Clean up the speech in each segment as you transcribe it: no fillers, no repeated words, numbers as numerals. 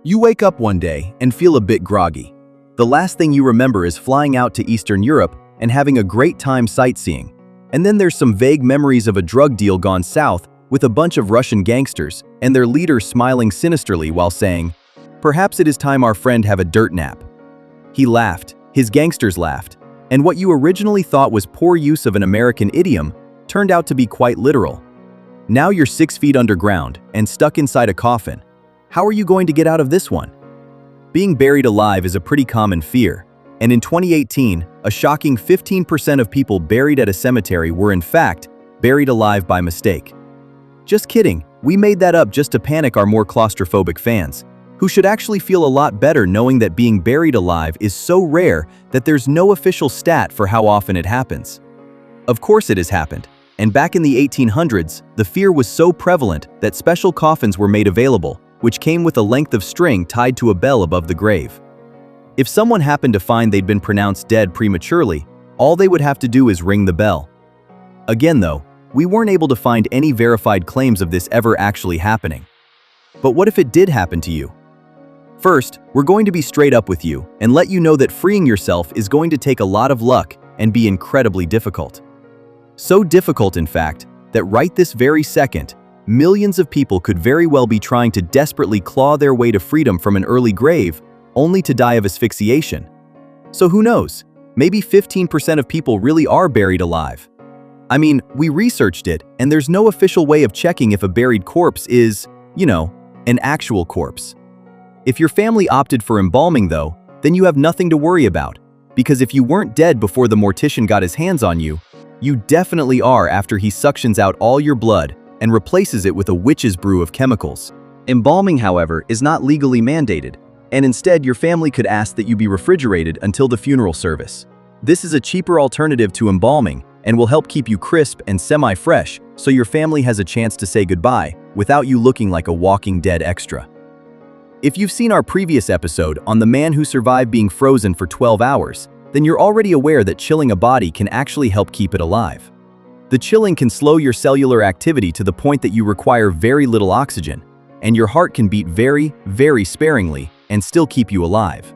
You wake up one day and feel a bit groggy. The last thing you remember is flying out to Eastern Europe and having a great time sightseeing. And then there's some vague memories of a drug deal gone south with a bunch of Russian gangsters and their leader smiling sinisterly while saying, "Perhaps it is time our friend have a dirt nap." He laughed, his gangsters laughed, and what you originally thought was poor use of an American idiom turned out to be quite literal. Now you're 6 feet underground and stuck inside a coffin. How are you going to get out of this one? Being buried alive is a pretty common fear, and in 2018, a shocking 15% of people buried at a cemetery were in fact buried alive by mistake. Just kidding, we made that up just to panic our more claustrophobic fans, who should actually feel a lot better knowing that being buried alive is so rare that there's no official stat for how often it happens. Of course it has happened, and back in the 1800s, the fear was so prevalent that special coffins were made available, which came with a length of string tied to a bell above the grave. If someone happened to find they'd been pronounced dead prematurely, all they would have to do is ring the bell. Again though, we weren't able to find any verified claims of this ever actually happening. But what if it did happen to you? First, we're going to be straight up with you and let you know that freeing yourself is going to take a lot of luck and be incredibly difficult. So difficult, in fact, that right this very second, millions of people could very well be trying to desperately claw their way to freedom from an early grave, only to die of asphyxiation. So who knows? Maybe 15% of people really are buried alive. I mean, we researched it, and there's no official way of checking if a buried corpse is, an actual corpse. If your family opted for embalming though, then you have nothing to worry about, because if you weren't dead before the mortician got his hands on you, you definitely are after he suctions out all your blood and replaces it with a witch's brew of chemicals. Embalming, however, is not legally mandated, and instead your family could ask that you be refrigerated until the funeral service. This is a cheaper alternative to embalming and will help keep you crisp and semi-fresh so your family has a chance to say goodbye without you looking like a Walking Dead extra. If you've seen our previous episode on the man who survived being frozen for 12 hours, then you're already aware that chilling a body can actually help keep it alive. The chilling can slow your cellular activity to the point that you require very little oxygen, and your heart can beat very, very sparingly and still keep you alive.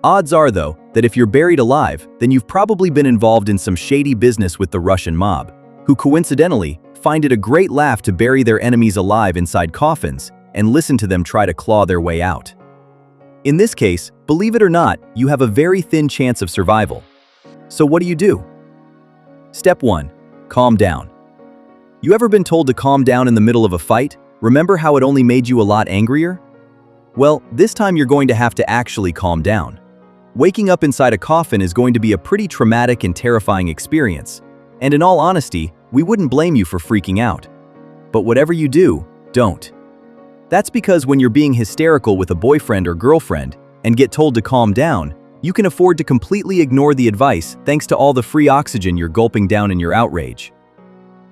Odds are, though, that if you're buried alive, then you've probably been involved in some shady business with the Russian mob, who coincidentally find it a great laugh to bury their enemies alive inside coffins and listen to them try to claw their way out. In this case, believe it or not, you have a very thin chance of survival. So what do? Step 1. Calm down. You ever been told to calm down in the middle of a fight? Remember how it only made you a lot angrier? Well, this time you're going to have to actually calm down. Waking up inside a coffin is going to be a pretty traumatic and terrifying experience, and in all honesty, we wouldn't blame you for freaking out. But whatever you do, don't. That's because when you're being hysterical with a boyfriend or girlfriend and get told to calm down, you can afford to completely ignore the advice thanks to all the free oxygen you're gulping down in your outrage.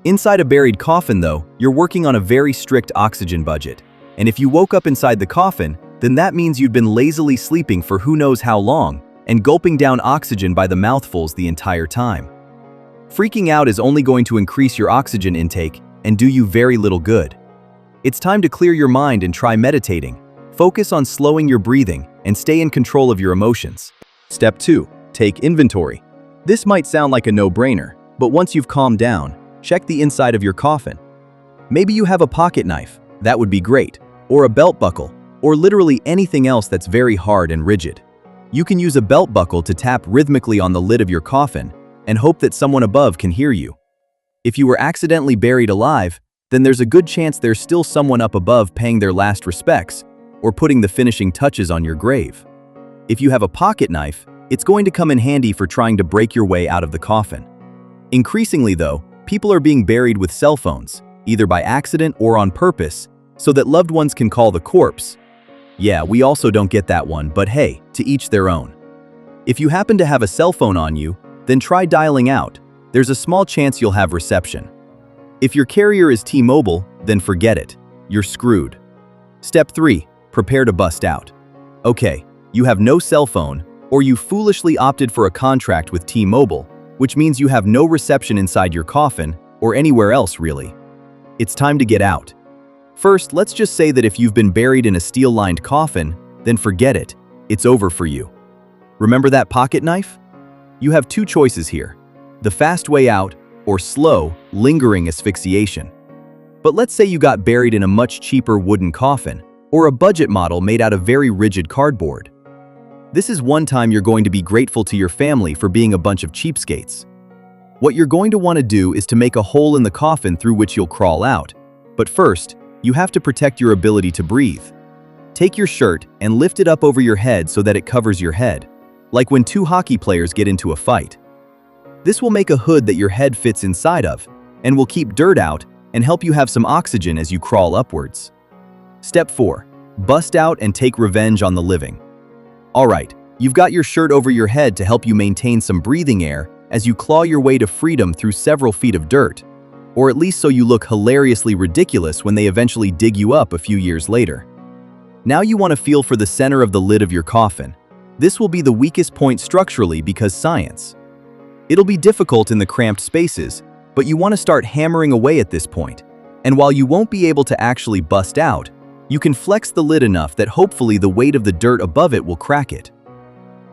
Inside a buried coffin, though, you're working on a very strict oxygen budget, and if you woke up inside the coffin, then that means you'd been lazily sleeping for who knows how long and gulping down oxygen by the mouthfuls the entire time. Freaking out is only going to increase your oxygen intake and do you very little good. It's time to clear your mind and try meditating. Focus on slowing your breathing and stay in control of your emotions. Step 2. Take inventory. This might sound like a no-brainer, but once you've calmed down, check the inside of your coffin. Maybe you have a pocket knife, that would be great, or a belt buckle, or literally anything else that's very hard and rigid. You can use a belt buckle to tap rhythmically on the lid of your coffin and hope that someone above can hear you. If you were accidentally buried alive, then there's a good chance there's still someone up above paying their last respects or putting the finishing touches on your grave. If you have a pocket knife, it's going to come in handy for trying to break your way out of the coffin. Increasingly, though, people are being buried with cell phones, either by accident or on purpose, so that loved ones can call the corpse. Yeah, we also don't get that one, but hey, to each their own. If you happen to have a cell phone on you, then try dialing out. There's a small chance you'll have reception. If your carrier is T-Mobile, then forget it. You're screwed. Step 3. Prepare to bust out. Okay, you have no cell phone, or you foolishly opted for a contract with T-Mobile, which means you have no reception inside your coffin or anywhere else really. It's time to get out. First, let's just say that if you've been buried in a steel-lined coffin, then forget it. It's over for you. Remember that pocket knife? You have two choices here: the fast way out or slow, lingering asphyxiation. But let's say you got buried in a much cheaper wooden coffin or a budget model made out of very rigid cardboard. This is one time you're going to be grateful to your family for being a bunch of cheapskates. What you're going to want to do is to make a hole in the coffin through which you'll crawl out. But first, you have to protect your ability to breathe. Take your shirt and lift it up over your head so that it covers your head, like when two hockey players get into a fight. This will make a hood that your head fits inside of, and will keep dirt out and help you have some oxygen as you crawl upwards. Step 4. Bust out and take revenge on the living. Alright, you've got your shirt over your head to help you maintain some breathing air as you claw your way to freedom through several feet of dirt, or at least so you look hilariously ridiculous when they eventually dig you up a few years later. Now you want to feel for the center of the lid of your coffin. This will be the weakest point structurally because science. It'll be difficult in the cramped spaces, but you want to start hammering away at this point. And while you won't be able to actually bust out, you can flex the lid enough that hopefully the weight of the dirt above it will crack it.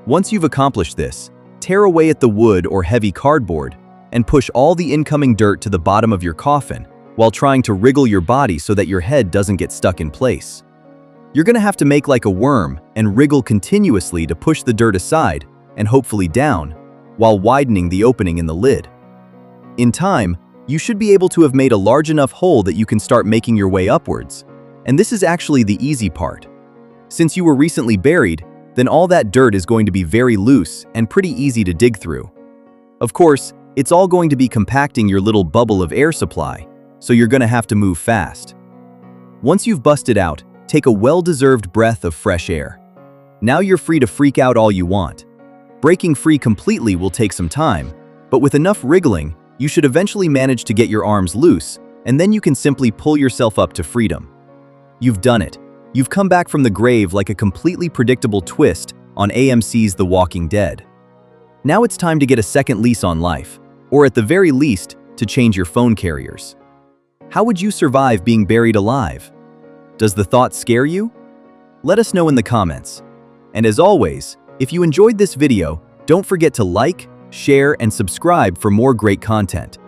Once you've accomplished this, tear away at the wood or heavy cardboard and push all the incoming dirt to the bottom of your coffin while trying to wriggle your body so that your head doesn't get stuck in place. You're going to have to make like a worm and wriggle continuously to push the dirt aside and hopefully down, while widening the opening in the lid. In time, you should be able to have made a large enough hole that you can start making your way upwards. And this is actually the easy part. Since you were recently buried, then all that dirt is going to be very loose and pretty easy to dig through. Of course, it's all going to be compacting your little bubble of air supply, so you're going to have to move fast. Once you've busted out, take a well-deserved breath of fresh air. Now you're free to freak out all you want. Breaking free completely will take some time, but with enough wriggling, you should eventually manage to get your arms loose, and then you can simply pull yourself up to freedom. You've done it. You've come back from the grave like a completely predictable twist on AMC's The Walking Dead. Now it's time to get a second lease on life, or at the very least, to change your phone carriers. How would you survive being buried alive? Does the thought scare you? Let us know in the comments. And as always, if you enjoyed this video, don't forget to like, share, and subscribe for more great content.